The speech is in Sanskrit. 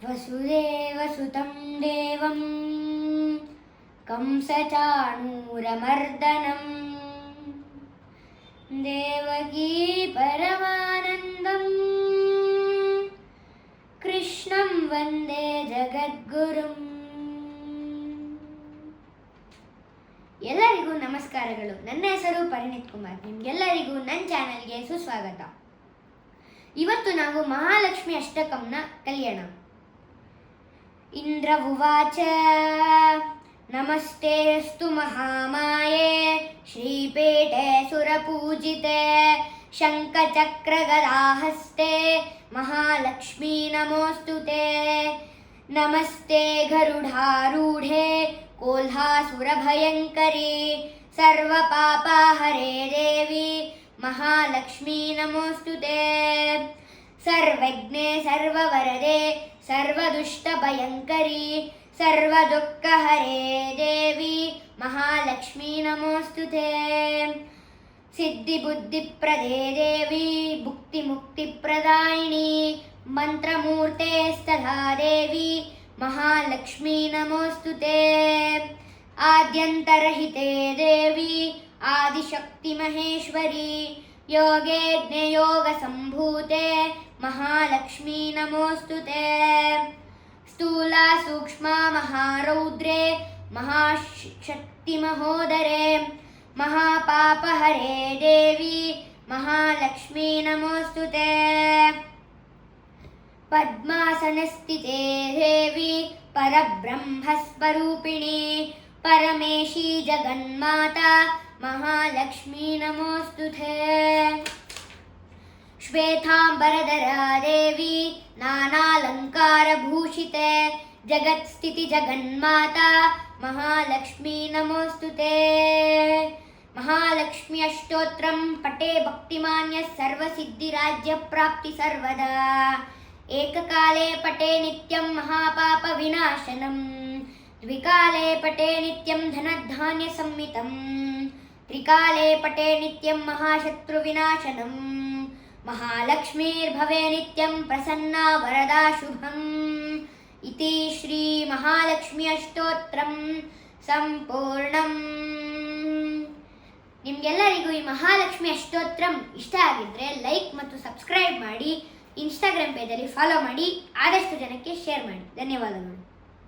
वसुदेवसुतं देवं कंसचाणूरमर्दनं देवकी परमानन्दं कृष्णं वन्दे ಜಗದ್ಗುರುಂ. ಎಲ್ಲರಿಗೂ ನಮಸ್ಕಾರಗಳು. ನನ್ನ ಹೆಸರು ಪರಿಣಿತ್ ಕುಮಾರ್. ನಿಮಗೆಲ್ಲರಿಗೂ ನನ್ನ ಚಾನೆಲ್ಗೆ ಸುಸ್ವಾಗತ. ಇವತ್ತು ನಾವು ಮಹಾಲಕ್ಷ್ಮಿ ಅಷ್ಟಕಂನ ಕಲಿಯೋಣ. ಇಂದ್ರ ಉವಾಚ ನಮಸ್ತೆಸ್ತು ಮಹಾಮಾಯೆ ಶ್ರೀಪೀಠೆ ಸುರಪೂಜಿತೆ ಶಂಖಚಕ್ರಗದಾಹಸ್ತೆ ಮಹಾಲಕ್ಷ್ಮೀ ನಮೋಸ್ತುತೆ. ನಮಸ್ತೆ ಗರುಡಾರೂಢೆ कोल्हासुरभयङ्करी सर्वपापहरे देवी महालक्ष्मी नमोस्तुते. सर्वज्ञे सर्ववरदे सर्वदुष्टभयङ्करी सर्वदुःखहरे देवी महालक्ष्मी नमोस्तुते. सिद्धिबुद्धिप्रदे देवी भुक्तिमुक्तिप्रदायिनी मंत्रमूर्ते स्तधा देवी महालक्ष्मी नमोस्तुते. आद्यन्तरहिते देवी आदिशक्ति महेश्वरी योगेज्ञे योगसम्भूते महालक्ष्मी नमोस्तुते. स्थूला सूक्ष्मा महारौद्रे महाशक्ति महोदरे महापापहरे देवी महालक्ष्मी नमोस्तुते. पद्मासनस्थिते देवी परब्रह्मस्वरूपिणी परमेशी जगन्माता महालक्ष्मी नमोस्तुते. श्वेतांबरधरा देवी नानालंकारभूषिते जगत्स्थिति जगन्माता महालक्ष्मी नमोस्तुते. महालक्ष्मी अष्टोत्रं पठे भक्तिमान्यः सर्वसिद्धिराज्यप्राप्ति सर्वदा. एककाले पठे नित्यं महापापविनाशनं द्विकाले पठे नित्यं धनधान्यसम्मितं त्रिकाले पठे नित्यं महाशत्रुविनाशनं. महालक्ष्मीर्भवे नित्यं प्रसन्ना वरदा शुभम् इति श्री महालक्ष्मी अष्टोत्रं ಸಂಪೂರ್ಣಂ. ನಿಮಗೆಲ್ಲರಿಗೂ ಈ ಮಹಾಲಕ್ಷ್ಮಿ ಅಷ್ಟೋತ್ರಂ ಇಷ್ಟ ಆಗಿದ್ರೆ ಲೈಕ್ ಮತ್ತು ಸಬ್ಸ್ಕ್ರೈಬ್ ಮಾಡಿ, ಇನ್ಸ್ಟಾಗ್ರಾಮ್ ಪೇಜಲ್ಲಿ ಫಾಲೋ ಮಾಡಿ, ಆದಷ್ಟು ಜನಕ್ಕೆ ಶೇರ್ ಮಾಡಿ. ಧನ್ಯವಾದಗಳು.